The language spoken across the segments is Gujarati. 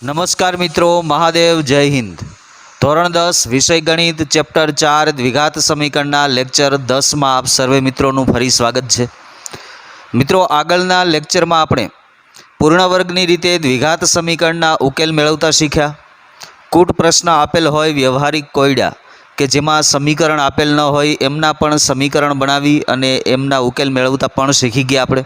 नमस्कार मित्रों, महादेव, जय हिंद। धोरण 10 विषय गणित चैप्टर 4 द्विघात समीकरणना लेक्चर 10 में आप सर्वे मित्रों फरी स्वागत है। मित्रों, आगळना लेक्चर में आपणे पूर्णवर्गनी रीते द्विघात समीकरणना उकेल मेळवता शीख्या। कूट प्रश्न आपेल होय व्यवहारिक कोयडा के जेमां समीकरण आपेल न होय एमना पण समीकरण बनावी अने एमना उकेल मेळवता पण शीखी गया आपणे।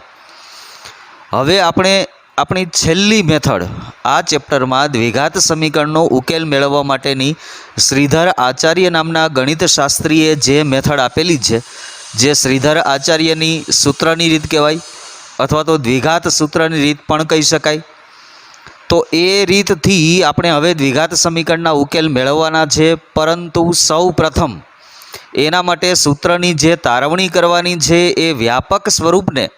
हवे आपणे अपनी छेल्ली मेथड आ चेप्टर में द्विघात समीकरणनो उकेल मेळववा माटेनी श्रीधर आचार्य नामना गणितशास्त्रीए जे मेथड आपेली है, जे श्रीधर आचार्यनी सूत्रनी रीत कहेवाय अथवा तो द्विघात सूत्रनी रीत पण कही शकाय। तो ए रीत थी आपणे हवे द्विघात समीकरणना उकेल मेळववाना छे, परंतु सौ प्रथम एना माटे सूत्रनी जे तारवणी करवानी छे ए व्यापक स्वरूपने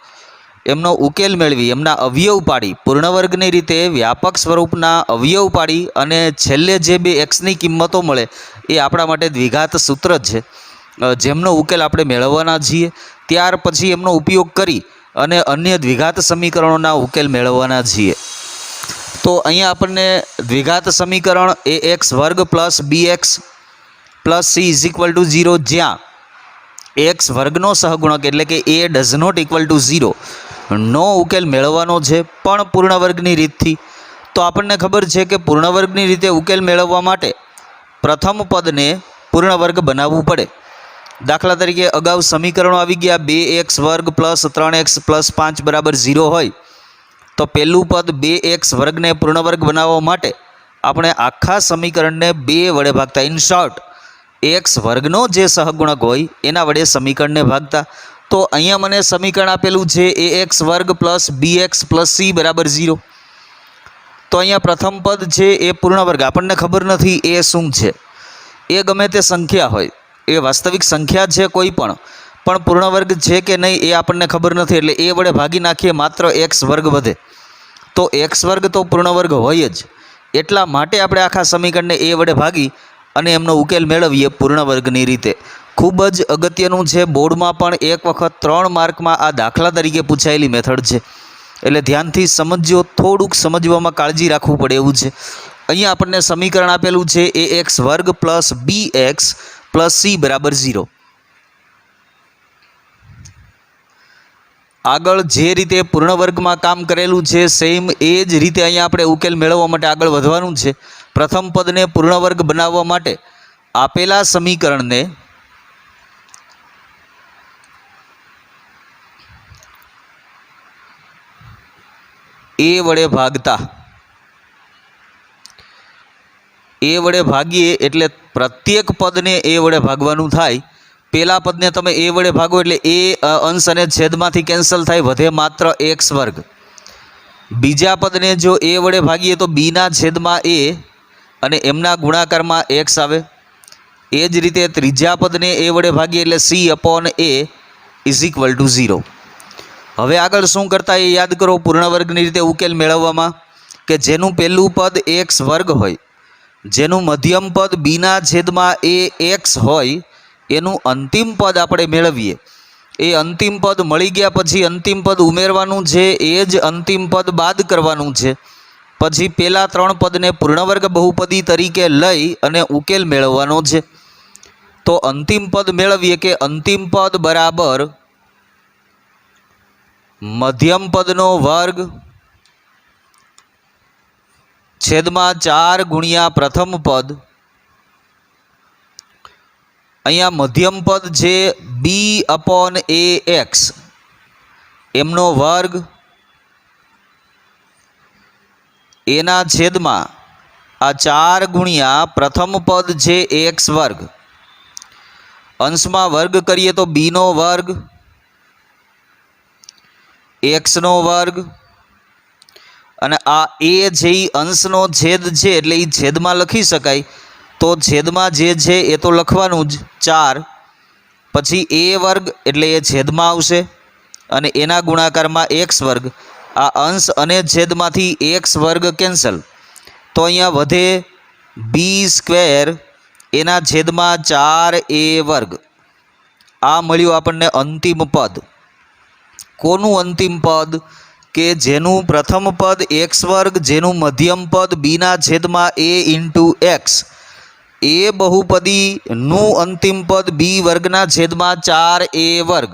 एमनो उकेल मेळवी एमना अवयव पाड़ी पूर्णवर्गनी रीते व्यापक स्वरूपना अवयव पाड़ी अने छेल्ले जे बे एक्सनी किंमतो मळे ए आपणा माटे द्विघात सूत्र छे, जेमनो उकेल आपणे मेळववाना छीए। त्यार पछी एमनो उपयोग करी अने अन्य द्विघात समीकरणोना उकेल मेळववाना छीए। तो अहींया आपणे द्विघात समीकरण ए एक्स वर्ग plus b x plus c is equal to 0 ज्यां एक्स वर्गनो सहगुणक एटले के a does not equal to 0 नो उकेल मेळवવાનો છે, પણ પૂર્ણવર્ગની રીતથી। તો આપણને ખબર છે કે પૂર્ણવર્ગની રીતે ઉકેલ મેળવવા માટે પ્રથમ પદને પૂર્ણવર્ગ બનાવવું પડે। દાખલા તરીકે અગાઉ સમીકરણો આવી ગયા 2x વર્ગ પ્લસ 3x પ્લસ 5 બરાબર 0 હોય તો પહેલું પદ 2x વર્ગને પૂર્ણવર્ગ બનાવવા માટે આપણે આખા સમીકરણને 2 વડે ભાગતા। ઇન શોર્ટ एक्स वर्गनो जे सहगुणक होय एना वडे समीकरण ने भागता। तो अहींया मने समीकरण आपेलू छे ए एक्स वर्ग प्लस बी एक्स प्लस सी बराबर 0। तो अहींया प्रथम पद छे ए पूर्णवर्ग, आपणने खबर नथी ए शुं छे। ए गमे ते संख्या होय, ए वास्तविक संख्या छे कोई पण पूर्णवर्ग छे के नहीं ए आपणने खबर नथी, एटले ए वडे भागी नाखीए मात्र एक्स वर्ग वधे। तो एक्स वर्ग तो पूर्णवर्ग होय ज, एटला माटे आपणे आखा समीकरणने ए वडे भागी अने एमनो उकेल मेळवीए पूर्णवर्गनी रीते। खूब ज अगत्यनुं छे, बोर्ड में पण एक वखत 3 मार्क में आ दाखला तरीके पूछायेली मेथड छे, एटले ध्यानथी समजजो। थोड़ुंक समजवामां काळजी राखवू पड़े एवुं छे। अहींया आपणने समीकरण आपेलुं छे ए एक्स वर्ग प्लस बी एक्स प्लस सी बराबर 0। आगळ जे रीते पूर्णवर्ग में काम करेलुं छे सेम ए ज रीते अहींया आपणे उकेल मेळववा माटे आगळ वधवानुं छे। प्रथम पद ने पूर्णवर्ग बनाववा माटे आपेला समीकरण ने ए वडे भागता। ए वडे भागीए एटले प्रत्येक पद ने ए वडे भागवानुं थाय। पेला पद ने तमे ए वडे भागो एटले ए अंश अने छेदमांथी केन्सल थाय, वधे मात्र एक्स वर्ग। बीजा पद ने जो ए वडे भागीए तो बी ना छेदमां ए अने एमना गुणाकार में एक्स आवे। ए ज रीते त्रीजा पद ने ए वडे भागीए एटले c upon a is equal to 0। हवे आगळ शुं करता ए याद करो पूर्णवर्गनी रीते उकेल मेळववामां के जेनुं पहेલું पद एक्स वर्ग होय, जेनुं मध्यम पद बी ना छेदमां ए एक्स होय एनुं अंतिम पद आपणे मेळवीए। ए अंतिम पद मळी गया पछी अंतिम पद उमेरवानुं छे, ए ज अंतिम पद बाद करवानुं छे। पछी पेला 3 पद ने पूर्णवर्ग बहुपदी तरीके लई अने उकेल मेळवવાનો छे। तो अंतिम पद मेळवीए के अंतिम पद बराबर मध्यम पदनो वर्ग छेदमां 4 गुणिया प्रथम पद। अहींया मध्यम पद छे बी अपॉन ए एक्स एमनो वर्ग एना छेदमां आ 4 गुणिया प्रथम पद छे एक्स वर्ग। अंश में वर्ग करिए तो बी नो वर्ग एक्स नो वर्ग अने आ ए छे अंश नो छेद छे एटले ई छेदमां लखी शकाय। तो छेदमां जे छे ए तो लखवानुं ज 4, पछी ए वर्ग एटले ए छेदमां आवशे अने एना गुणाकार में एक्स वर्ग। आ अंश अने छेदमांथी एक्स वर्ग केन्सल, तो अहींया वधे बी स्क्वेर एना छेदमां 4 ए वर्ग। आ मळ्युं आपणने अंतिम पद। कोनु अंतिम पद કે જેનું પ્રથમ પદ એક્સ વર્ગ, જેનું મધ્યમ પદ બીના છેદમાં એ ઇન્ટુ એક્સ, એ બહુપદીનું અંતિમ પદ બી વર્ગના છેદમાં 4a વર્ગ.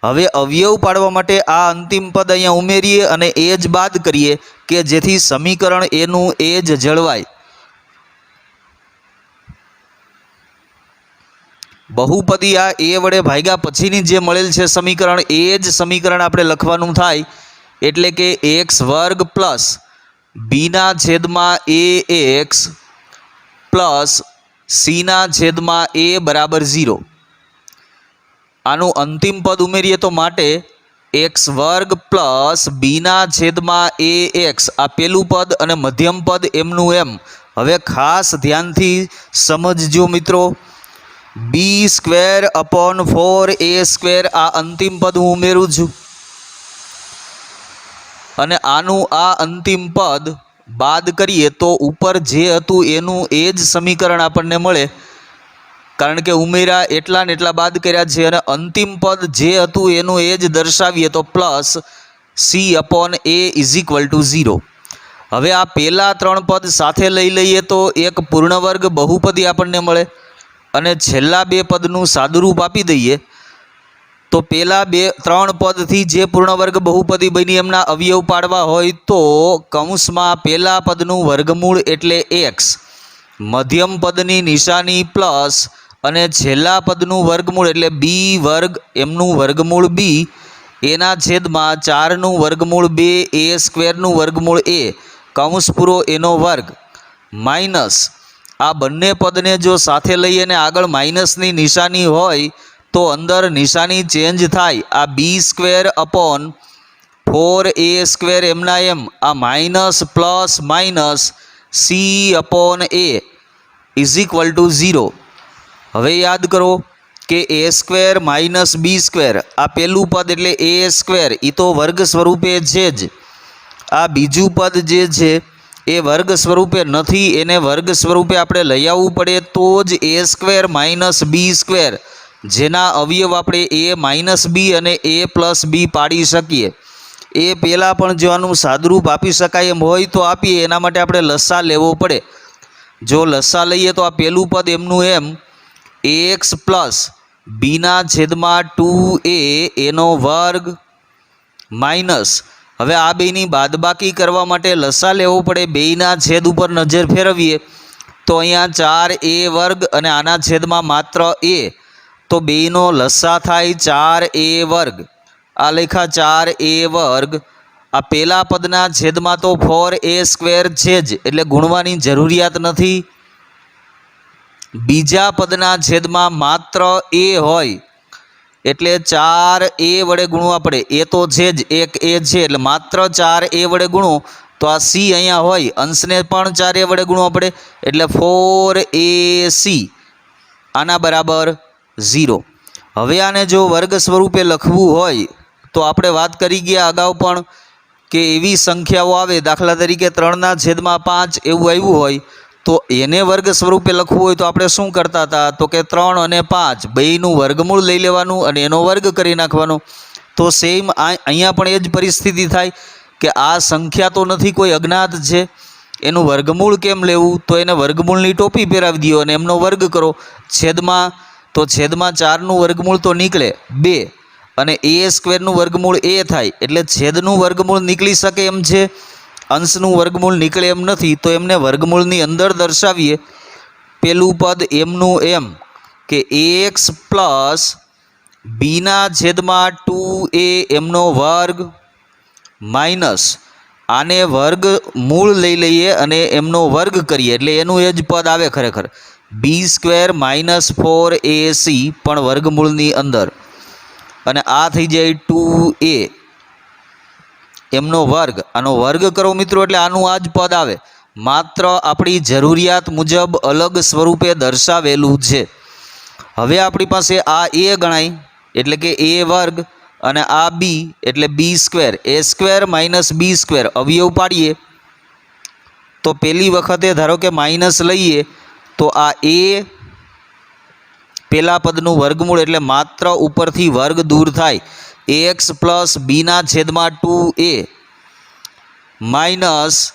હવે અવયવ પાડવા માટે આ અંતિમ પદ અહીંયા ઉમેરીએ અને એ જ બાદ કરીએ કે જેથી સમીકરણ એનું એ જ જળવાય. બહુપદી આ એ વડે ભાગ્યા પછીની જે મળેલ છે સમીકરણ, એ જ સમીકરણ આપણે લખવાનું થાય. એટલે કે એક્સ વર્ગ પ્લસ બીના છેદમાં એ એક્સ પ્લસ સીના છેદમાં એ બરાબર 0. આનું અંતિમ પદ ઉમેરીએ તો માટે એક્સ વર્ગ પ્લસ બીના છેદમાં એ એક્સ, આ પેલું પદ અને મધ્યમ પદ એમનું એમ. હવે ખાસ ધ્યાનથી સમજજો મિત્રો, બી સ્ક્વેર અપોન 4a સ્ક્વેર આ અંતિમ પદ હું ઉમેરું છું અને આનું આ અંતિમ પદ બાદ કરીએ તો ઉપર જે હતું એનું એ જ સમીકરણ આપણને મળે. કારણ કે ઉમેરા એટલા ને એટલા બાદ કર્યા છે અને અંતિમ પદ જે હતું એનું એ જ દર્શાવીએ તો plus C upon A is equal two 0. હવે આ પહેલાં ત્રણ પદ સાથે લઈ લઈએ તો એક પૂર્ણવર્ગ બહુપદી આપણને મળે અને છેલ્લા બે પદનું સાદુરૂપ આપી દઈએ તો પહેલાં ત્રણ પદથી જે પૂર્ણવર્ગ બહુપદી બની એમના અવયવ પાડવા હોય તો કૌંસમાં પહેલાં પદનું વર્ગમૂળ એટલે એક્સ, મધ્યમ પદની નિશાની પ્લસ અને છેલ્લા પદનું વર્ગમૂળ એટલે બી વર્ગ એમનું વર્ગમૂળ બી એના છેદમાં 4નું વર્ગમૂળ 2 એ સ્ક્વેરનું વર્ગમૂળ એ કૌંસ પૂરો એનો વર્ગ માઇનસ આ બંને પદને જો સાથે લઈએ અને આગળ માઇનસની નિશાની હોય તો અંદર નિશાની ચેન્જ થાય. આ બી સ્ક્વેર અપોન 4a સ્ક્વેર એમના એમ, આ minus plus minus C upon A is equal two 0. હવે યાદ કરો કે એ સ્ક્વેર માઇનસ બી સ્ક્વેર, આ પહેલું પદ એટલે એ સ્ક્વેર એ તો વર્ગ સ્વરૂપે છે જ, આ બીજું પદ જે છે એ વર્ગ સ્વરૂપે નથી, એને વર્ગ સ્વરૂપે આપણે લઈ આવવું પડે તો જ એ સ્ક્વેર માઇનસ બી સ્ક્વેર જેના અવયવ આપણે એ માઇનસ બી અને એ પ્લસ બી પાડી શકીએ. એ પહેલાં પણ જો આનું સાદુરૂપ આપી શકાય એમ હોય તો આપીએ, એના માટે આપણે લસા લેવો પડે. જો લસા લઈએ તો આ પહેલું પદ એમનું એમ એક્સ પ્લસ બીના છેદમાં 2a એનો વર્ગ માઇનસ, હવે આ બેની બાદબાકી કરવા માટે લસા લેવો પડે, બેયના છેદ ઉપર નજર ફેરવીએ તો અહીંયા 4a વર્ગ અને આના છેદમાં માત્ર a, તો બેયનો લસા થાય 4a વર્ગ, આ લેખા 4a વર્ગ. આ પહેલા પદના છેદમાં તો 4a સ્ક્વેર છે જ એટલે ગુણવાની જરૂરિયાત નથી. બીજા પદના છેદમાં માત્ર a હોય એટલે 4a વડે ગુણવા પડે, એ તો છે જ એક a છે એટલે માત્ર 4a વડે ગુણો તો આ c અહીંયા હોય અંશને પણ 4a વડે ગુણવા પડે એટલે 4ac આના બરાબર 0. હવે આને જો વર્ગ સ્વરૂપે લખવું હોય તો આપણે વાત કરી ગયા અગાઉ પણ કે એવી સંખ્યાઓ આવે દાખલા તરીકે 3/5 એવું આવ્યું હોય તો એને વર્ગ સ્વરૂપે લખવું હોય તો આપણે શું કરતા હતા તો કે 3 અને 5 બેયનું વર્ગમૂળ લઈ લેવાનું અને એનો વર્ગ કરી નાખવાનો. તો સેમ અહીંયા પણ એ જ પરિસ્થિતિ થાય કે આ સંખ્યા તો નથી, કોઈ અજ્ઞાત છે, એનું વર્ગમૂળ કેમ લેવું, તો એને વર્ગમૂળની ટોપી પહેરાવી દો અને એમનો વર્ગ કરો. છેદમાં 4નું વર્ગમૂળ તો નીકળે 2 અને એ સ્ક્વેરનું વર્ગમૂળ એ થાય એટલે છેદનું વર્ગમૂળ નીકળી શકે એમ છે, અંશનું વર્ગમૂળ નીકળે એમ નથી, તો એમને વર્ગમૂળની અંદર દર્શાવીએ. પેલું પદ એમનું એમ કે એક્સ પ્લસ બીના છેદમાં 2a એમનો વર્ગ માઇનસ આને વર્ગમૂળ લઈ લઈએ અને એમનો વર્ગ કરીએ એટલે એનું એ જ પદ આવે ખરેખર બી સ્ક્વેર માઇનસ 4ac પણ વર્ગમૂળની અંદર અને આ થઈ જાય 2a એમનો વર્ગ, આનો વર્ગ કરો મિત્રો એટલે આનું આ જ પદ આવે, માત્ર આપણી જરૂરિયાત મુજબ અલગ સ્વરૂપે દર્શાવેલું છે. હવે આપણી પાસે આ a ગણાય એટલે કે a વર્ગ અને આ બી એટલે બી સ્ક્વેર, એ સ્ક્વેર માઇનસ બી સ્ક્વેર અવયવ પાડીએ તો પહેલી વખતે ધારો કે માઇનસ લઈએ તો આ a પહેલા પદનું વર્ગમૂળ એટલે માત્ર ઉપરથી વર્ગ દૂર થાય, એક્સ પ્લસ બીના છેદમાં 2a માઇનસ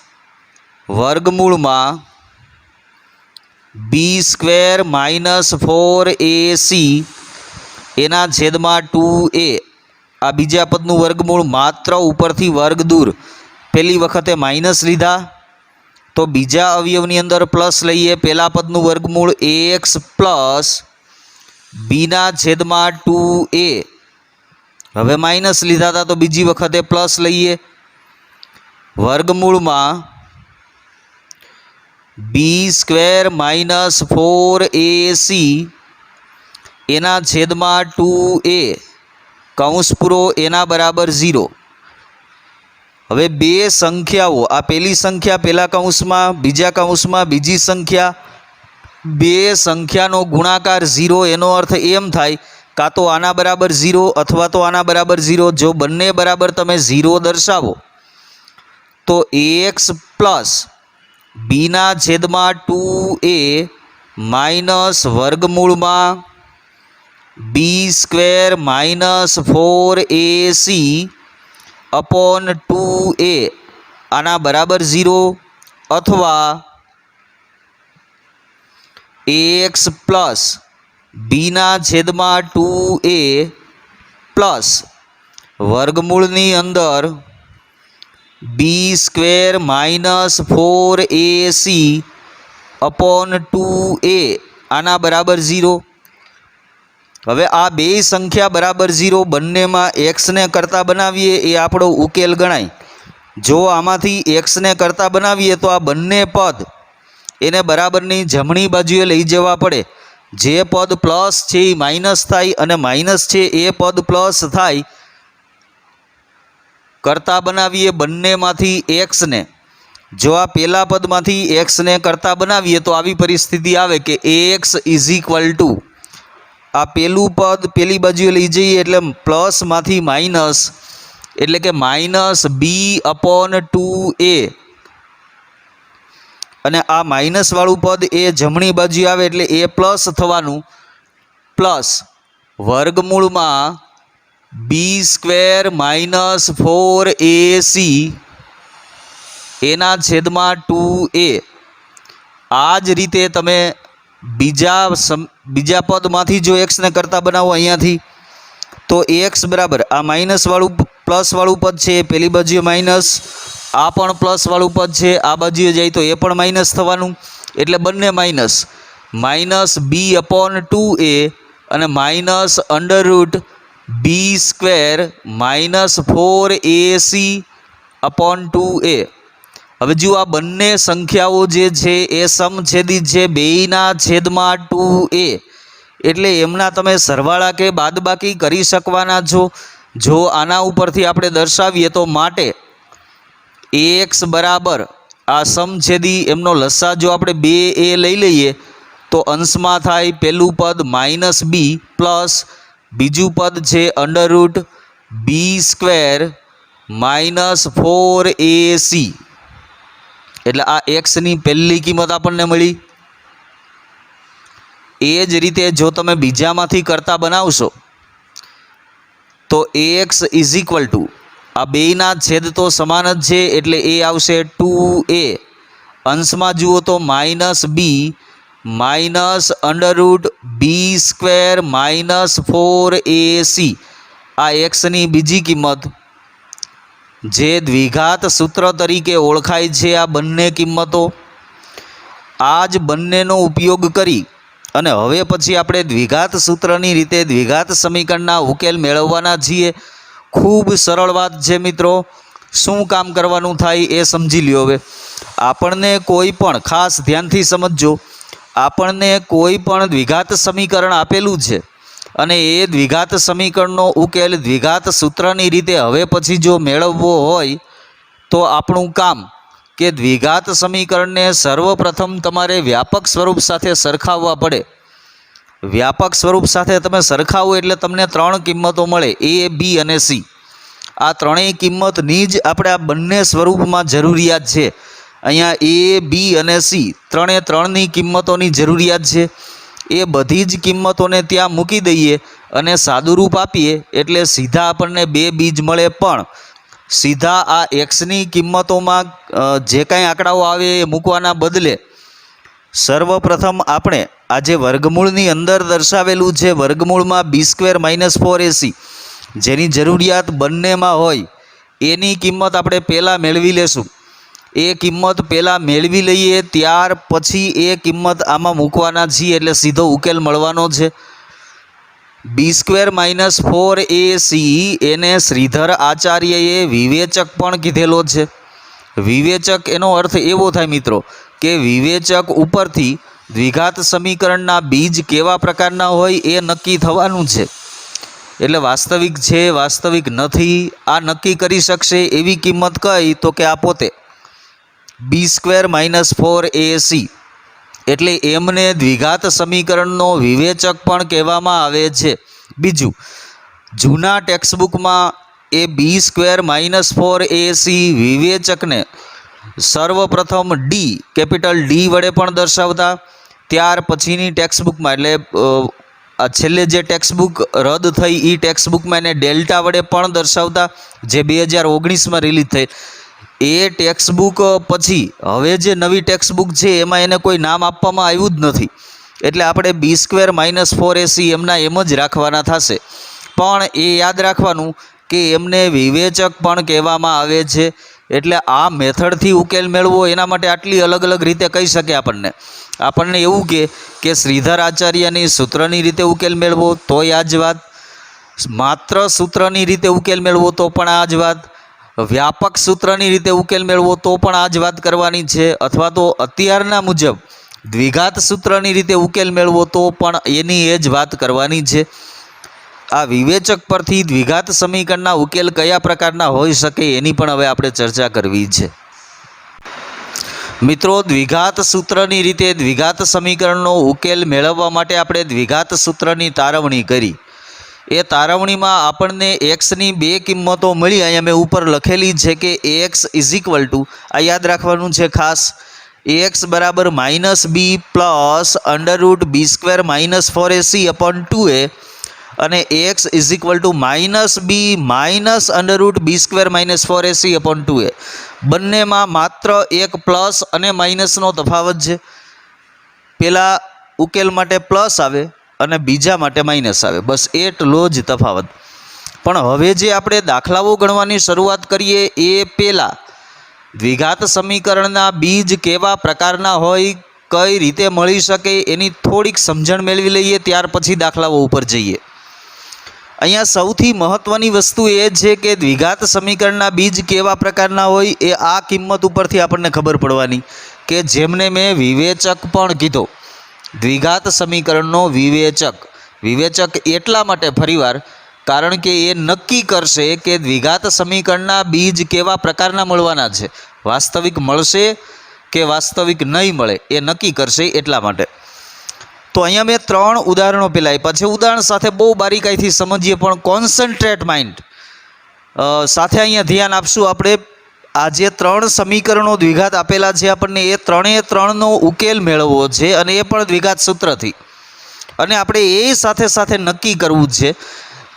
વર્ગમૂળમાં બી સ્ક્વેર માઇનસ 4ac એના છેદમાં 2a. આ બીજા પદનું વર્ગમૂળ માત્ર ઉપરથી વર્ગ દૂર પહેલી વખતે માઇનસ લીધા તો બીજા અવયવની અંદર પ્લસ લઈએ. પહેલા પદનું વર્ગમૂળ ax પ્લસ બીના છેદમાં 2a. હવે માઇનસ લીધા હતા તો બીજી વખતે પ્લસ લઈએ. વર્ગમૂળમાં બી સ્ક્વેર માઇનસ 4ac એના છેદમાં 2a કૌંસ પૂરો એના બરાબર 0. હવે બે સંખ્યાઓ, આ પહેલી સંખ્યા પહેલા કૌંસમાં, બીજા કૌંસમાં બીજી સંખ્યા, બે સંખ્યાનો ગુણાકાર 0 એનો અર્થ એમ થાય કાં તો આના બરાબર 0 અથવા તો આના બરાબર 0. જો બંને બરાબર તમે 0 દર્શાવો તો ax પ્લસ બીના છેદમાં 2a માઇનસ વર્ગમૂળમાં બી square minus 4ac upon 2a આના બરાબર 0 અથવા ax પ્લસ બીના છેદમાં 2a પ્લસ વર્ગમૂળની અંદર બી square minus 4ac upon 2a આના બરાબર 0. હવે આ બે સંખ્યા બરાબર 0 બંનેમાં એક્સને કરતા બનાવીએ એ આપણો ઉકેલ ગણાય. જો આમાંથી એક્સને કરતા બનાવીએ તો આ બંને પદ એને બરાબરની જમણી બાજુએ લઈ જવા પડે. જે પદ પ્લસ છે એ માઇનસ થાય અને માઇનસ છે એ પદ પ્લસ થાય. કરતા બનાવીએ બંનેમાંથી એક્સને. જો આ પહેલા પદમાંથી એક્સને કરતા બનાવીએ તો આવી પરિસ્થિતિ આવે કે ax ઇઝ ઇક્વલ ટુ આ પહેલું પદ પહેલી બાજુએ લઈ જઈએ એટલે પ્લસમાંથી માઇનસ એટલે કે માઇનસ બી અપોન 2a અને આ માઇનસવાળું પદ એ જમણી બાજુ આવે એટલે એ પ્લસ થવાનું પ્લસ વર્ગમૂળમાં બી સ્ક્વેર માઇનસ 4ac એના છેદમાં 2a. આ જ રીતે તમે બીજા પદમાંથી જો એક્સને કરતા બનાવો અહીંયાથી તો એક્સ બરાબર આ માઇનસવાળું પ્લસવાળું પદ છે પહેલી બાજુએ માઇનસ, આ પણ પ્લસવાળું પદ છે આ બાજુએ જાય તો એ પણ માઇનસ થવાનું એટલે બંને માઇનસ. માઇનસ બી અપોન 2a અને minus under root b square minus 4ac upon 2a. હવે જો આ બંને સંખ્યાઓ જે છે એ સમછેદી છે બેયના છેદમાં 2a એટલે એમના તમે સરવાળા કે બાદબાકી કરી શકવાના છો. જો આના ઉપરથી આપણે દર્શાવીએ તો માટે ax બરાબર આ સમછેદી એમનો લસા જો આપણે 2a લઈ લઈએ તો અંશમાં થાય પહેલું પદ માઇનસ બી પ્લસ બીજું પદ છે under root b square minus 4ac એટલે આ એક્સની પહેલી કિંમત આપણને મળી. એ જ રીતે જો તમે બીજામાંથી કરતા બનાવશો તો ax ઇઝ ઇક્વલ ટુ આ બેયના છેદ તો સમાન જ છે એટલે એ આવશે 2a. અંશમાં જુઓ તો માઇનસ બી minus under root b square minus 4ac આ એક્સની બીજી કિંમત જે દ્વિઘાત સૂત્ર તરીકે ઓળખાય છે. આ બંને કિંમતો આ જ બંનેનો ઉપયોગ કરી અને હવે પછી આપણે દ્વિઘાત સૂત્રની રીતે દ્વિઘાત સમીકરણના ઉકેલ મેળવવાના છીએ. ખૂબ સરળ વાત છે મિત્રો. શું કામ કરવાનું થાય એ સમજી લ્યો. હવે આપણને કોઈ પણ ખાસ ધ્યાનથી સમજજો, આપણને કોઈ પણ દ્વિઘાત સમીકરણ આપેલું છે અને એ દ્વિઘાત સમીકરણનો ઉકેલ દ્વિઘાત સૂત્રની રીતે હવે પછી જો મેળવવો હોય તો આપણું કામ કે દ્વિઘાત સમીકરણને સર્વપ્રથમ તમારે વ્યાપક સ્વરૂપ સાથે સરખાવવા પડે. વ્યાપક સ્વરૂપ સાથે તમે સરખાવો એટલે તમને ત્રણ કિંમતો મળે a, b અને c. આ ત્રણેય કિંમતની જ આપણે આ બંને સ્વરૂપમાં જરૂરિયાત છે. અહીંયા a, b અને c ત્રણની કિંમતોની જરૂરિયાત છે. એ બધી જ કિંમતોને ત્યાં મૂકી દઈએ અને સાદુરૂપ આપીએ એટલે સીધા આપણને બે બીજ મળે. પણ સીધા આ એક્સની કિંમતોમાં જે કાંઈ આંકડાઓ આવે એ મૂકવાના બદલે સર્વપ્રથમ આપણે આ જે વર્ગમૂળની અંદર દર્શાવેલું છે વર્ગમૂળમાં b² - 4ac જેની જરૂરિયાત બંનેમાં હોય એની કિંમત આપણે પહેલાં મેળવી લેશું. એ કિંમત પહેલાં મેળવી લઈએ ત્યાર પછી એ કિંમત આમાં મૂકવાના છીએ એટલે સીધો ઉકેલ મળવાનો છે. b² - 4ac એને શ્રીધર આચાર્યએ વિવેચક પણ કીધેલો છે. વિવેચક એનો અર્થ એવો થાય મિત્રો કે વિવેચક ઉપરથી દ્વિઘાત સમીકરણના બીજ કેવા પ્રકારના હોય એ નક્કી થવાનું છે. એટલે વાસ્તવિક છે વાસ્તવિક નથી આ નક્કી કરી શકશે એવી કિંમત કઈ તો કે આ પોતે b² - 4ac એટલે એમને દ્વિઘાત સમીકરણનો વિવેચક પણ કહેવામાં આવે છે. બીજું, જૂના ટેક્સ્ટબુકમાં એ b² - 4ac વિવેચકને સર્વપ્રથમ કેપિટલ ડી વડે પણ દર્શાવતા, ત્યાર પછીની ટેક્સ્ટબુકમાં એટલે આ છેલ્લે જે ટેક્સ્ટબુક રદ થઈ એ ટેક્સ્ટબુકમાં એને ડેલ્ટા વડે પણ દર્શાવતા જે 2019માં રિલીઝ થઈ. એ ટેક્સ્ટબુક પછી હવે જે નવી ટેક્સ્ટબુક છે એમાં એને કોઈ નામ આપવામાં આવ્યું જ નથી એટલે આપણે b² - 4ac એમના એમ જ રાખવાના થશે. પણ એ યાદ રાખવાનું કે એમને વિવેચક પણ કહેવામાં આવે છે. એટલે આ મેથડથી ઉકેલ મેળવો એના માટે આટલી અલગ અલગ રીતે કહી શકે આપણને એવું કે શ્રીધર આચાર્યની સૂત્રની રીતે ઉકેલ મેળવો તોય આ જ વાત, માત્ર સૂત્રની રીતે ઉકેલ મેળવો તો પણ આ જ વાત, વ્યાપક સૂત્રની રીતે ઉકેલ મેળવો તો પણ આ જ વાત કરવાની છે, અથવા તો અત્યારના મુજબ દ્વિઘાત સૂત્રની રીતે ઉકેલ મેળવો તો પણ એની એ જ વાત કરવાની છે. આ વિવેચક પરથી દ્વિઘાત સમીકરણના ઉકેલ કયા પ્રકારના હોઈ શકે એની પણ હવે આપણે ચર્ચા કરવી છે. મિત્રો, દ્વિઘાત સૂત્રની રીતે દ્વિઘાત સમીકરણનો ઉકેલ મેળવવા માટે આપણે દ્વિઘાત સૂત્રની તારવણી કરી. એ તારવણીમાં આપણને એક્સની બે કિંમતો મળી. અહીંયા મેં ઉપર લખેલી છે કે એક્સ આ યાદ રાખવાનું છે ખાસ, એક્સ બરાબર -b પ્લસ √b² - 4ac/2a અને x -b minus √b² - 4ac/2a. બંનેમાં માત્ર એક પ્લસ અને માઇનસનો તફાવત છે. પહેલા ઉકેલ માટે પ્લસ આવે અને બીજા માટે માઇનસ આવે, બસ એટલો જ તફાવત. પણ હવે જે આપણે દાખલાઓ ગણવાની શરૂઆત કરીએ એ પહેલાં દ્વિઘાત સમીકરણના બીજ કેવા પ્રકારના હોય કઈ રીતે મળી શકે એની થોડીક સમજણ મેળવી લઈએ ત્યાર પછી દાખલાઓ ઉપર જઈએ. અહીંયા સૌથી મહત્ત્વની વસ્તુ એ છે કે દ્વિઘાત સમીકરણના બીજ કેવા પ્રકારના હોય એ આ કિંમત ઉપરથી આપણને ખબર પડવાની કે જેમને મેં વિવેચક પણ કીધો. દ્વિઘાત સમીકરણનો વિવેચક એટલા માટે ફરીવાર કારણ કે એ નક્કી કરશે કે દ્વિઘાત સમીકરણના બીજ કેવા પ્રકારના મળવાના છે, વાસ્તવિક મળશે કે વાસ્તવિક નહીં મળે એ નક્કી કરશે એટલા માટે. તો અહીંયા મેં 3 ઉદાહરણો પહેલાં આપ્યા છે. ઉદાહરણ સાથે બહુ બારીકાઈથી સમજીએ પણ કોન્સન્ટ્રેટ માઇન્ડ સાથે અહીંયા ધ્યાન આપશું આપણે. આ જે 3 સમીકરણો દ્વિઘાત આપેલા છે આપણને એ 3નો ઉકેલ મેળવવો છે અને એ પણ દ્વિઘાત સૂત્રથી. અને આપણે એ સાથે સાથે નક્કી કરવું છે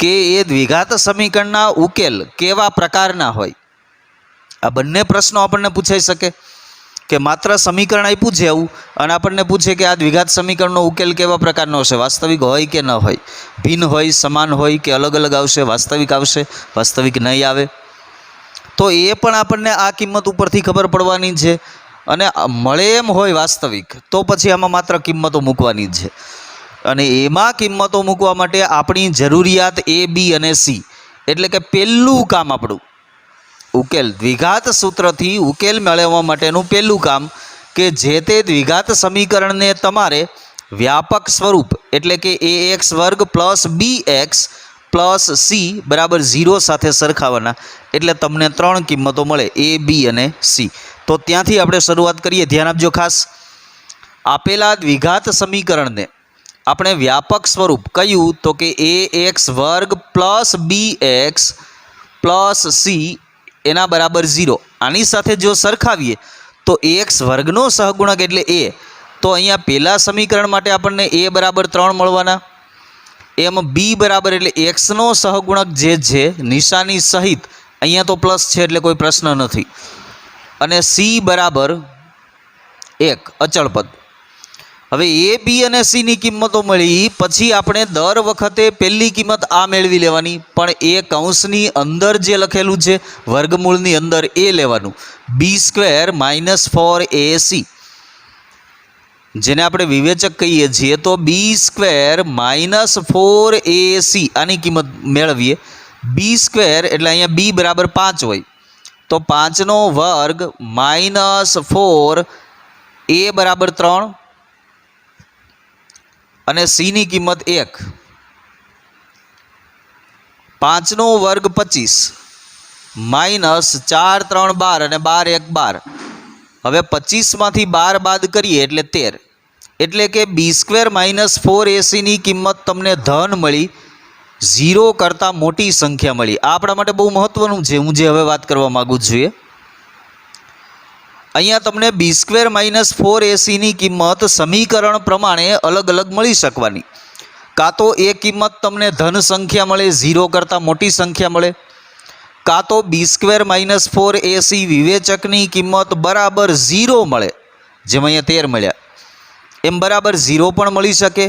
કે એ દ્વિઘાત સમીકરણના ઉકેલ કેવા પ્રકારના હોય. આ બંને પ્રશ્નો આપણને પૂછાઈ શકે કે માત્ર સમીકરણ આપ્યું છે આવું અને આપણને પૂછે કે આ દ્વિઘાત સમીકરણનો ઉકેલ કેવા પ્રકારનો હશે, વાસ્તવિક હોય કે ન હોય, ભિન્ન હોય, સમાન હોય કે અલગ અલગ આવશે, વાસ્તવિક આવશે, વાસ્તવિક નહીં આવે. તો એ પણ આપણને આ કિંમત ઉપરથી ખબર પડવાની છે. અને મળે એમ હોય વાસ્તવિક તો પછી આમાં માત્ર કિંમતો મૂકવાની છે. અને એમાં કિંમતો મૂકવા માટે આપણી જરૂરિયાત A, B અને C એટલે કે પહેલું કામ આપણું ઉકેલ દ્વિઘાત સૂત્રથી ઉકેલ મેળવવા માટેનું પહેલું કામ કે જે તે દ્વિઘાત સમીકરણને તમારે વ્યાપક સ્વરૂપ એટલે કે ax² + bx + c બરાબર 0 સાથે સરખાવવાના. એટલે તમને 3 કિંમતો મળે A, B અને C. તો ત્યાંથી આપણે શરૂઆત કરીએ. ધ્યાન આપજો ખાસ. આપેલા દ્વિઘાત સમીકરણને આપણે વ્યાપક સ્વરૂપ કયું તો કે ax² + bx + c એના બરાબર 0. આની સાથે જો સરખાવીએ તો ax² સહગુણક એટલે a. તો અહીંયા પહેલા સમીકરણ માટે આપણને a બરાબર 3 મળવાના. એમ b બરાબર એટલે x નો સહગુણક જે છે નિશાની સહિત અહીંયા તો પ્લસ છે એટલે કોઈ પ્રશ્ન નથી. અને સી બરાબર 1 અચળ પદ. હવે એ બી અને સીની કિંમતો મળી પછી આપણે દર વખતે પહેલી કિંમત આ મેળવી લેવાની, પણ એ કૌંસની અંદર જે લખેલું છે વર્ગમૂળની અંદર એ લેવાનું. b² - 4ac જેને આપણે વિવેચક કહીએ છીએ, તો b² - 4ac આની કિંમત મેળવીએ. b² એટલે અહીંયા b બરાબર 5 હોય તો 5 નો વર્ગ -4, a બરાબર 3 અને સીની કિંમત 1. 5 નો વર્ગ 25 -4 3 12 અને 12 1 12. હવે 25 માંથી 12 બાદ કરીએ એટલે 13. એટલે કે b² - 4ac ની કિંમત તમને ધન મળી, 0 કરતાં મોટી સંખ્યા મળી. આ આપણા માટે બહુ મહત્વનું છે. હું જે હવે વાત કરવા માગું છું અહીંયા તમને b² - 4ac ની કિંમત સમીકરણ પ્રમાણે અલગ અલગ મળી શકવાની. કાં તો એ કિંમત તમને ધન સંખ્યા મળે, 0 કરતાં મોટી સંખ્યા મળે, કાં તો b² - 4ac વિવેચકની કિંમત બરાબર 0 મળે, જેમ અહીંયા 13 મળ્યા એમ બરાબર 0 પણ મળી શકે,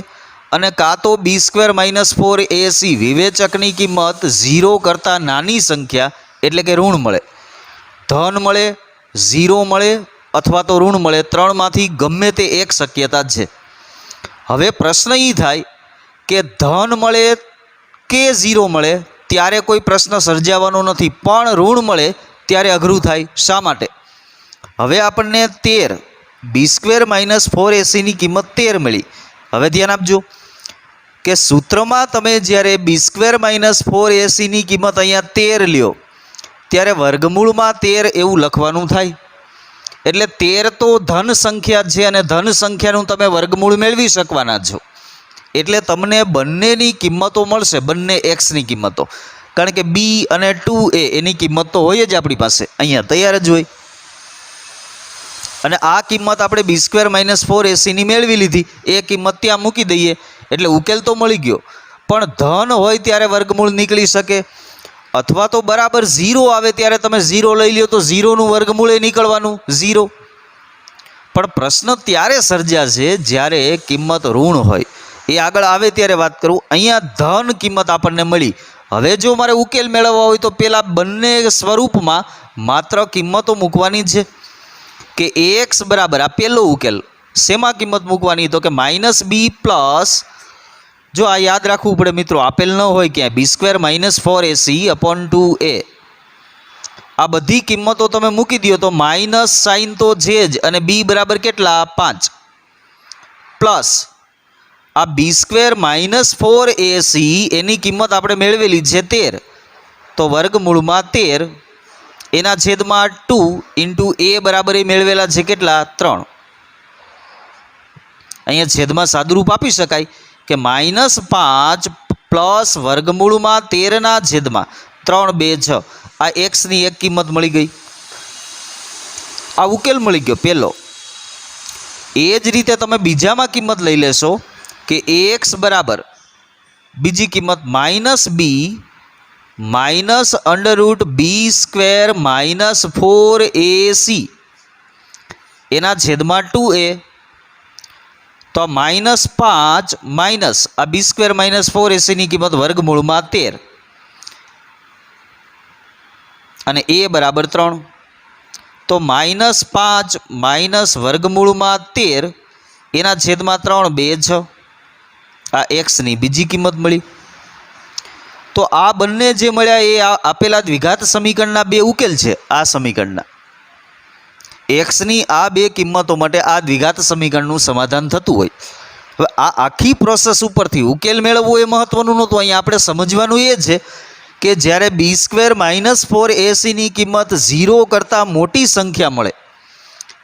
અને કાં તો b² - 4ac વિવેચકની કિંમત 0 કરતાં નાની સંખ્યા એટલે કે ઋણ મળે. ધન મળે, 0 મળે અથવા તો ઋણ મળે, ત્રણમાંથી ગમે તે એક શક્યતા છે. હવે પ્રશ્ન એ થાય કે ધન મળે કે 0 મળે ત્યારે કોઈ પ્રશ્ન સર્જાવાનો નથી, પણ ઋણ મળે ત્યારે અઘરું થાય. શા માટે? હવે આપણને 13 b² - 4ac ની કિંમત 13 મળી. હવે ધ્યાન આપજો કે સૂત્રમાં તમે જ્યારે b² - 4ac ની કિંમત અહીંયા 13 લ્યો ત્યારે વર્ગમૂળમાં 13 એવું લખવાનું થાય. એટલે 13 તો ધન સંખ્યા છે અને ધન સંખ્યાનું તમે વર્ગમૂળ મેળવી શકવાના છો. એટલે તમને બંનેની કિંમતો મળશે, બંને એક્સની કિંમતો. કારણ કે b અને 2a એની કિંમત તો હોય જ આપણી પાસે, અહીંયા તૈયાર જ હોય. અને આ કિંમત આપણે b² - 4ac ની મેળવી લીધી, એ કિંમત ત્યાં મૂકી દઈએ એટલે ઉકેલ તો મળી ગયો. પણ ધન હોય ત્યારે વર્ગમૂળ નીકળી શકે, અથવા તો બરાબર 0 આવે ત્યારે તમે 0 લઈ લ્યો તો 0નું વર્ગમૂળ એ નીકળવાનું 0. પણ પ્રશ્ન ત્યારે સર્જાશે જ્યારે કિંમત ઋણ હોય. એ આગળ આવે ત્યારે વાત કરું. અહીંયા ધન કિંમત આપણને મળી. હવે જો મારે ઉકેલ મેળવવા હોય તો પેલા બંને સ્વરૂપમાં માત્ર કિંમતો મૂકવાની છે કે x બરાબર, આ પહેલો ઉકેલ, શેમાં કિંમત મૂકવાની તો કે -b પ્લસ, જો આ યાદ રાખવું પડે મિત્રો, આપેલ ન હોય ક્યાંય, b² - 4ac / 2a. આ બધી કિંમતો તમે મૂકી દો તો માઇનસ સાઇન તો છે જ, અને b બરાબર કેટલા 5 પ્લસ આ b² - 4ac એની કિંમત આપણે મેળવેલી છે 13, તો વર્ગમૂળમાં 13 એના છેદમાં 2 × a બરાબર એ મેળવેલા છે કેટલા 3. અહીંયા છેદમાં સાદુરૂપ આપી શકાય કે -5 પ્લસ વર્ગમૂળમાં 13 ના છેદમાં 3 2 6. આ એક્સની એક કિંમત મળી ગઈ, આ ઉકેલ મળી ગયો પહેલો. એ જ રીતે તમે બીજામાં કિંમત લઈ લેશો કે ax બરાબર બીજી કિંમત -b -√b² - 4ac એના છેદમાં 2a. તો -5 માઇનસ આ b² - 4ac ની કિંમત વર્ગમૂળમાં 13 અને a બરાબર 3. તો -5 માઇનસ વર્ગમૂળમાં 13 એના છેદમાં 3 2 6. આ એક્સની બીજી કિંમત મળી. તો આ બંને જે મળ્યા એ આપેલા દ્વિઘાત સમીકરણના બે ઉકેલ છે. આ સમીકરણના એક્સની આ બે કિંમતો માટે આ દ્વિઘાત સમીકરણનું સમાધાન થતું હોય. હવે આ આખી પ્રોસેસ ઉપરથી ઉકેલ મેળવવો એ મહત્વનું નહોતું. અહીંયા આપણે સમજવાનું એ છે કે જ્યારે b² - 4ac ની કિંમત 0 કરતાં મોટી સંખ્યા મળે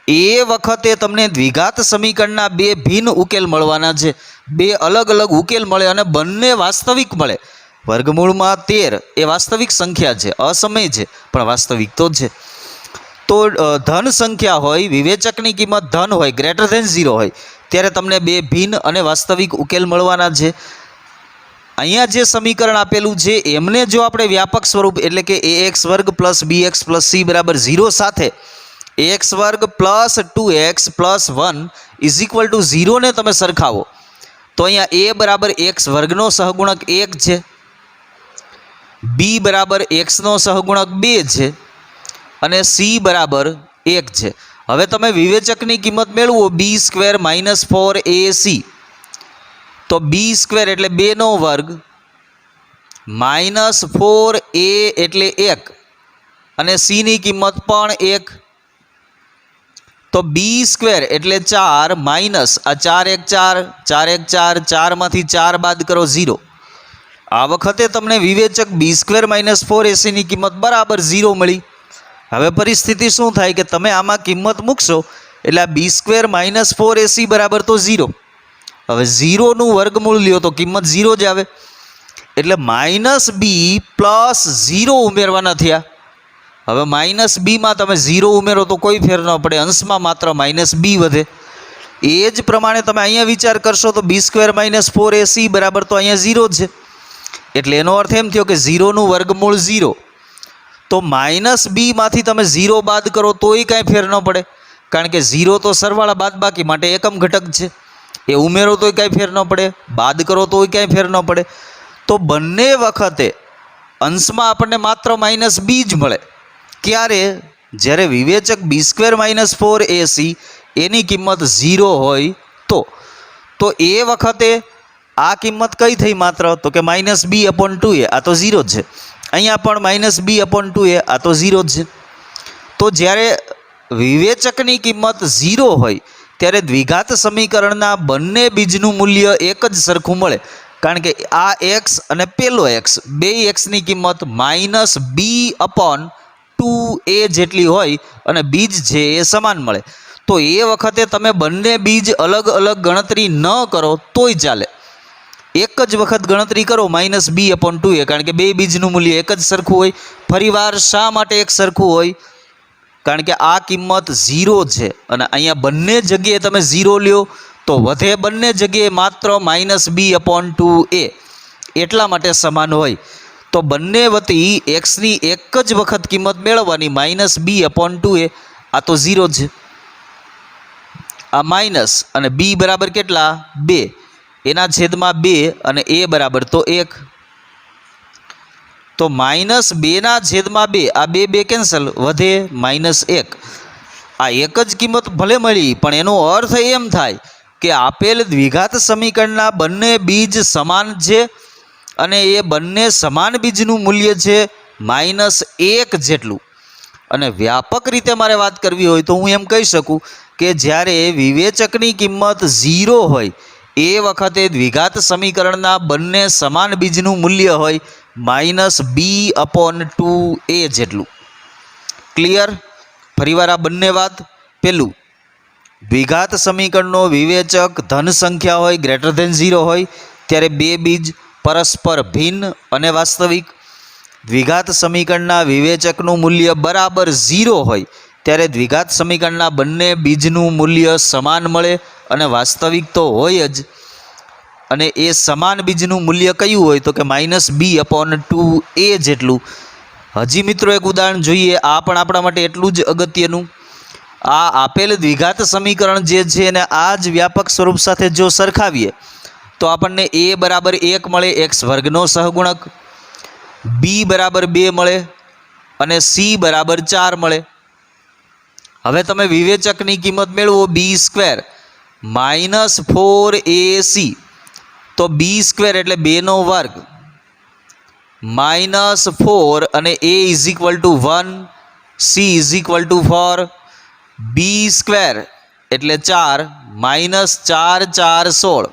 એ વખતે તમને દ્વિઘાત સમીકરણના બે ભિન્ન ઉકેલ મળવાના છે. બે અલગ અલગ ઉકેલ મળે અને બંને વાસ્તવિક મળે. વર્ગમૂળમાં 13 એ વાસ્તવિક સંખ્યા છે, અસમય છે પણ વાસ્તવિક તો છે. તો ધન સંખ્યા હોય, વિવેચકની કિંમત ધન હોય, > 0 હોય ત્યારે તમને બે ભિન્ન અને વાસ્તવિક ઉકેલ મળવાના છે. અહીંયા જે સમીકરણ આપેલું છે એમને જો આપણે વ્યાપક સ્વરૂપ એટલે કે ax વર્ગ પ્લસ bx પ્લસ c બરાબર 0 સાથે ax વર્ગ plus 2x plus 1 is equal two 0 ને તમે સરખાવો તો અહીંયા a બરાબર x વર્ગનો સહગુણક 1 છે, b બરાબર x નો સહગુણક 2 છે અને c બરાબર 1 છે. હવે તમે વિવેચકની કિંમત મેળવો b સ્ક્વેર માઇનસ 4ac તો b સ્ક્વેર એટલે 2 નો વર્ગ માઇનસ 4a એટલે 1 અને c ની કિંમત પણ 1 તો b સ્ક્વેર એટલે 4 માઇનસ આ 4 1 4 4 1 4 4 માંથી 4 બાદ કરો 0. આ વખતે તમને વિવેચક b સ્ક્વેર માઇનસ 4ac ની કિંમત બરાબર 0 મળી. હવે પરિસ્થિતિ શું થાય કે તમે આમાં કિંમત મૂકશો એટલે આ b સ્ક્વેર માઇનસ 4ac બરાબર તો 0. હવે 0નું વર્ગમૂળ લ્યો તો કિંમત 0 જ આવે એટલે માઇનસ બી પ્લસ 0 ઉમેરવાના થયા. હવે માઇનસ બીમાં તમે 0 ઉમેરો તો કોઈ ફેર ન પડે, અંશમાં માત્ર માઇનસ બી વધે. એ જ પ્રમાણે તમે અહીંયા વિચાર કરશો તો બી સ્ક્વેર માઇનસ 4ac બરાબર તો અહીંયા 0 છે એટલે એનો અર્થ એમ થયો કે 0નું વર્ગમૂળ 0. તો માઇનસ બીમાંથી તમે 0 બાદ કરો તોય કાંઈ ફેર ન પડે કારણ કે 0 તો સરવાળા બાદ બાકી માટે એકમ ઘટક છે. એ ઉમેરો તોય કાંઈ ફેર ન પડે, બાદ કરો તોય કાંઈ ફેર ન પડે. તો બંને વખતે અંશમાં આપણને માત્ર માઇનસ બી જ મળે. ક્યારે? જ્યારે વિવેચક બી સ્ક્વેર માઇનસ 4ac એની કિંમત 0 હોય તો એ વખતે આ કિંમત કઈ થઈ માત્ર તો કે માઇનસ બી અપોન 2a આ તો 0 જ છે. અહીંયા પણ માઇનસ બી અપોન 2a આ તો 0 જ છે. તો જ્યારે વિવેચકની કિંમત 0 હોય ત્યારે દ્વિઘાત સમીકરણના બંને બીજનું મૂલ્ય એક જ સરખું મળે કારણ કે આ એક્સ અને પેલો એક્સ બે એક્સની કિંમત માઇનસ બી અપોન 2a જેટલી હોય અને બીજ છે એ સમાન મળે. તો એ વખતે તમે બંને બીજ અલગ અલગ ગણતરી ન કરો તોય ચાલે, એક જ વખત ગણતરી કરો માઇનસ બી અપોન 2a કારણ કે બે બીજનું મૂલ્ય એક જ સરખું હોય. ફરીવાર શા માટે એક સરખું હોય? કારણ કે આ કિંમત 0 છે અને અહીંયા બંને જગ્યાએ તમે 0 લ્યો તો વધે બંને જગ્યાએ માત્ર માઇનસ બી અપોન 2a એટલા માટે સમાન હોય. તો બંને વતી એક્સની એક જ વખત કિંમત મેળવવાની માઇનસ બી અપોન 2a આ તો 0 છે, આ માઇનસ અને બી બરાબર કેટલા 2 એના છેદમાં 2 અને a બરાબર તો 1 તો માઇનસ 2ના છેદમાં 2 આ 2 કેન્સલ વધે માઇનસ 1. આ એક જ કિંમત ભલે મળી પણ એનો અર્થ એમ થાય કે આપેલ દ્વિઘાત સમીકરણના બંને બીજ સમાન છે અને એ બંને સમાન બીજનું મૂલ્ય છે માઇનસ 1 જેટલું. અને વ્યાપક રીતે મારે વાત કરવી હોય તો હું એમ કહી શકું કે જ્યારે વિવેચકની કિંમત 0 હોય એ વખતે દ્વિઘાત સમીકરણના બંને સમાન બીજનું મૂલ્ય હોય માઇનસ બી અપોન 2a જેટલું. ક્લિયર? ફરીવાર આ બંને વાત. પેલું, દ્વિઘાત સમીકરણનો વિવેચક ધન સંખ્યા હોય ગ્રેટર ધેન 0 હોય ત્યારે બે બીજ પરસ્પર ભિન્ન અને વાસ્તવિક. દ્વિઘાત સમીકરણના વિવેચકનું મૂલ્ય બરાબર 0 હોય ત્યારે દ્વિઘાત સમીકરણના બંને બીજનું મૂલ્ય સમાન મળે અને વાસ્તવિક તો હોય જ. અને એ સમાન બીજનું મૂલ્ય કયું હોય તો કે માઇનસ બી અપોન 2a જેટલું. હજી મિત્રો એક ઉદાહરણ જોઈએ, આ પણ આપણા માટે એટલું જ અગત્યનું. આ આપેલ દ્વિઘાત સમીકરણ જે છે એને આ જ વ્યાપક સ્વરૂપ સાથે જો સરખાવીએ તો આપણને a બરાબર 1 મળે એક્સ વર્ગનો સહગુણક, b બરાબર 2 મળે અને c બરાબર 4 મળે. હવે તમે વિવેચકની કિંમત મેળવો બી સ્ક્વેર માઇનસ 4ac તો બી સ્ક્વેર એટલે 2નો વર્ગ માઇનસ 4 અને a is equal to 1, c is equal to 4. B square એટલે 4 માઇનસ 4 4 16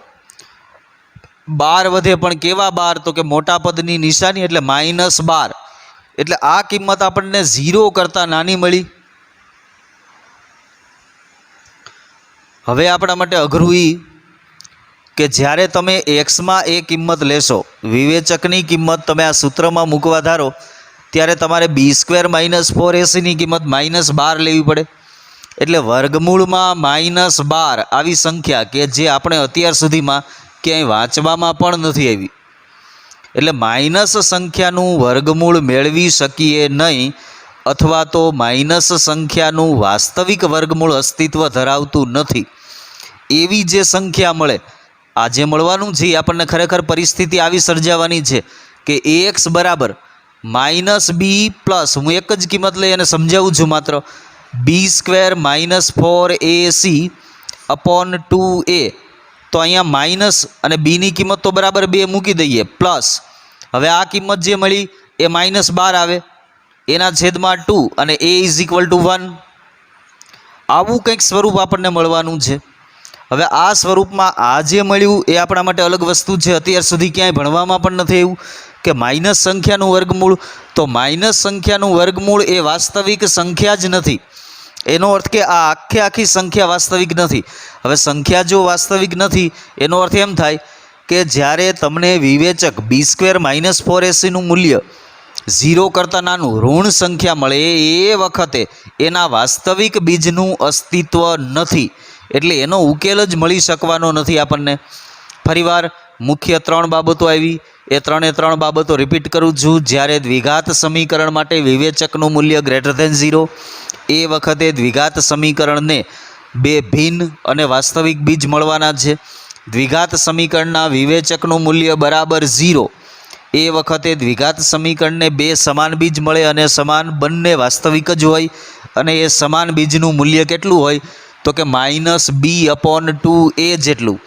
12 વધે પણ કેવા 12 તો કે મોટા પદની નિશાની એટલે માઇનસ 12 એટલે આ કિંમત આપણને 0 કરતાં નાની મળી. હવે આપણા માટે અઘરું કે જ્યારે તમે એક્સમાં એ કિંમત લેશો, વિવેચકની કિંમત તમે આ સૂત્રમાં મૂકવા ધારો ત્યારે તમારે બી સ્ક્વેર માઇનસ 4ac કિંમત માઇનસ 12 લેવી પડે. એટલે વર્ગમૂળમાં માઇનસ 12 આવી સંખ્યા કે જે આપણે અત્યાર સુધીમાં ક્યાંય વાંચવામાં પણ નથી આવી. એટલે માઇનસ સંખ્યાનું વર્ગમૂળ મેળવી શકીએ નહીં, અથવા તો માઇનસ સંખ્યાનું વાસ્તવિક વર્ગમૂળ અસ્તિત્વ ધરાવતું નથી એવી જે સંખ્યા મળે, આ જે મળવાનું છે એ આપણને ખરેખર પરિસ્થિતિ આવી સર્જાવાની છે કે ax બરાબર -b પ્લસ, હું એક જ કિંમત લઈ અને સમજાવું છું માત્ર, b² -4ac અપોન 2a. તો અહીંયા માઇનસ અને બીની કિંમત તો બરાબર 2 મૂકી દઈએ, પ્લસ હવે આ કિંમત જે મળી એ -12 આવે, એના છેદમાં 2 અને a = 1. આવું કંઈક સ્વરૂપ આપણને મળવાનું છે. હવે આ સ્વરૂપમાં આ જે મળ્યું એ આપણા માટે અલગ વસ્તુ છે. અત્યાર સુધી ક્યાંય ભણવામાં પણ નથી એવું કે માઇનસ સંખ્યાનું વર્ગમૂળ, તો માઇનસ સંખ્યાનું વર્ગમૂળ એ વાસ્તવિક સંખ્યા જ નથી. એનો અર્થ કે આ આખી સંખ્યા વાસ્તવિક નથી. હવે સંખ્યા જો વાસ્તવિક નથી એનો અર્થ એમ થાય કે જ્યારે તમને વિવેચક b² -4ac નું મૂલ્ય 0 કરતાં નાનું ઋણ સંખ્યા મળે એ વખતે એના વાસ્તવિક બીજનું અસ્તિત્વ નથી, એટલે એનો ઉકેલ જ મળી શકવાનો નથી આપણને. ફરીવાર મુખ્ય 3 બાબતો આવી, એ 3 બાબતો રિપીટ કરું છું. જ્યારે દ્વિઘાત સમીકરણ માટે વિવેચકનું મૂલ્ય >0, એ વખતે દ્વિઘાત સમીકરણને 2 ભિન્ન અને વાસ્તવિક બીજ મળવાના છે. દ્વિઘાત સમીકરણના વિવેચકનું મૂલ્ય બરાબર 0, એ વખતે દ્વિઘાત સમીકરણને 2 સમાન બીજ મળે અને સમાન બંને વાસ્તવિક જ હોય, અને એ સમાન બીજનું મૂલ્ય કેટલું હોય તો કે -b/2a જેટલું.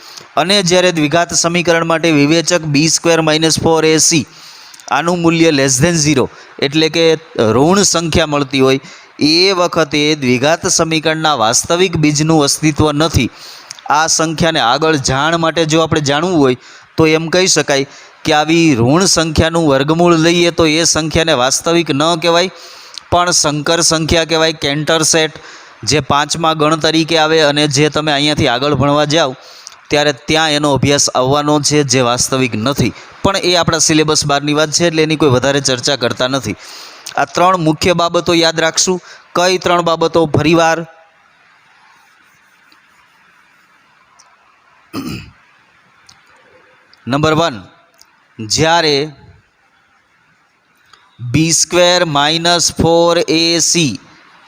અને જ્યારે દ્વિઘાત સમીકરણ માટે વિવેચક b² -4ac આનું મૂલ્ય <0, એટલે કે ઋણ સંખ્યા મળતી હોય, એ વખતે દ્વિઘાત સમીકરણના વાસ્તવિક બીજનું અસ્તિત્વ નથી. આ સંખ્યાને આગળ જાણ માટે જો આપણે જાણવું હોય તો એમ કહી શકાય કે આવી ઋણ સંખ્યાનું વર્ગમૂળ લઈએ તો એ સંખ્યાને વાસ્તવિક ન કહેવાય, પણ સંકર સંખ્યા કહેવાય, કેન્ટર સેટ, જે 5મા ગણ તરીકે આવે અને જે તમે અહીંયાથી આગળ ભણવા જાઓ ત્યારે ત્યાં એનો અભ્યાસ આવવાનો છે, જે વાસ્તવિક નથી. પણ એ આપણા સિલેબસ બહારની વાત છે એટલે એની કોઈ વધારે ચર્ચા કરતા નથી. આ 3 મુખ્ય બાબતો યાદ રાખશું. કઈ 3 બાબતો? ફરીવાર નંબર 1, જ્યારે b² -4ac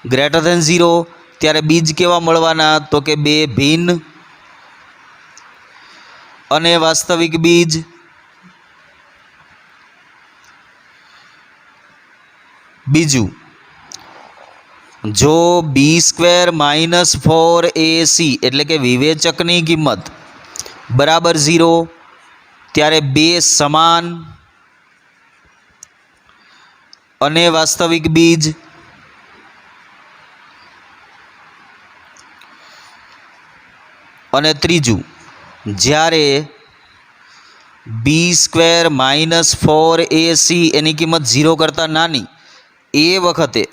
> 0 ત્યારે બીજ કેવા મળવાના તો કે 2 ભિન્ન અને વાસ્તવિક બીજ. બીજું, જો b² -4ac એટલે કે વિવેચકની કિંમત બરાબર 0 ત્યારે 2 સમાન અને વાસ્તવિક બીજ. અને ત્રીજું, જ્યારે b² -4ac એની કિંમત 0 કરતાં નાની, એ વખતે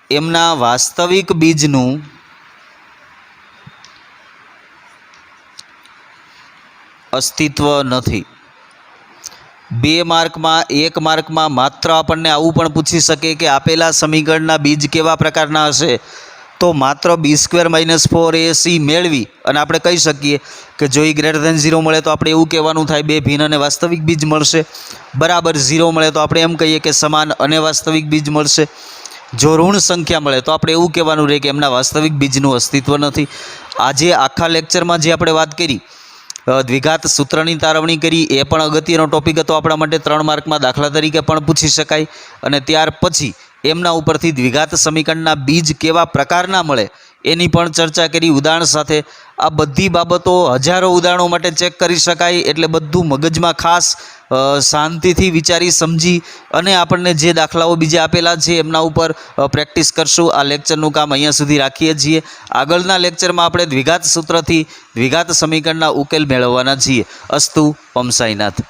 એમના વાસ્તવિક બીજનું અસ્તિત્વ નથી. 2 માર્કમાં 1 માર્કમાં માત્ર આપણને આવું પણ પૂછી શકે કે આપેલા સમીકરણના બીજ કેવા પ્રકારના હશે, તો માત્ર b² -4ac મેળવી અને આપણે કહી શકીએ કે જો એ >0 મળે તો આપણે એવું કહેવાનું થાય 2 ભિન્ન અને વાસ્તવિક બીજ મળશે, બરાબર 0 મળે તો આપણે એમ કહીએ કે સમાન અને વાસ્તવિક બીજ મળશે. જો ઋણ સંખ્યા મળે તો આપણે એવું કહેવાનું રહે કે એમના વાસ્તવિક બીજનું અસ્તિત્વ નથી. આજે આખા લેક્ચરમાં જે આપણે વાત કરી, દ્વિઘાત સૂત્રની તારવણી કરી, એ પણ અગત્યનો ટોપિક હતો આપણા માટે. 3 માર્કમાં દાખલા તરીકે પણ પૂછી શકાય. અને ત્યાર પછી એમના ઉપરથી દ્વિઘાત સમીકરણના બીજ કેવા પ્રકારના મળે એની પણ ચર્ચા કરી ઉદાહરણ સાથે. આ બધી બાબતો હજારો ઉદાહરણો માટે ચેક કરી શકાય, એટલે બધું મગજમાં ખાસ શાંતિથી વિચારી સમજી અને આપણને જે દાખલાઓ બીજા આપેલા છે એમના ઉપર પ્રેક્ટિસ કરશું. આ લેક્ચરનું કામ અહીંયા સુધી રાખીએ છીએ. આગળના લેક્ચરમાં આપણે દ્વિઘાત સૂત્રથી દ્વિઘાત સમીકરણના ઉકેલ મેળવવાના છીએ. અસ્તુ. ઓમ સાઈનાથ.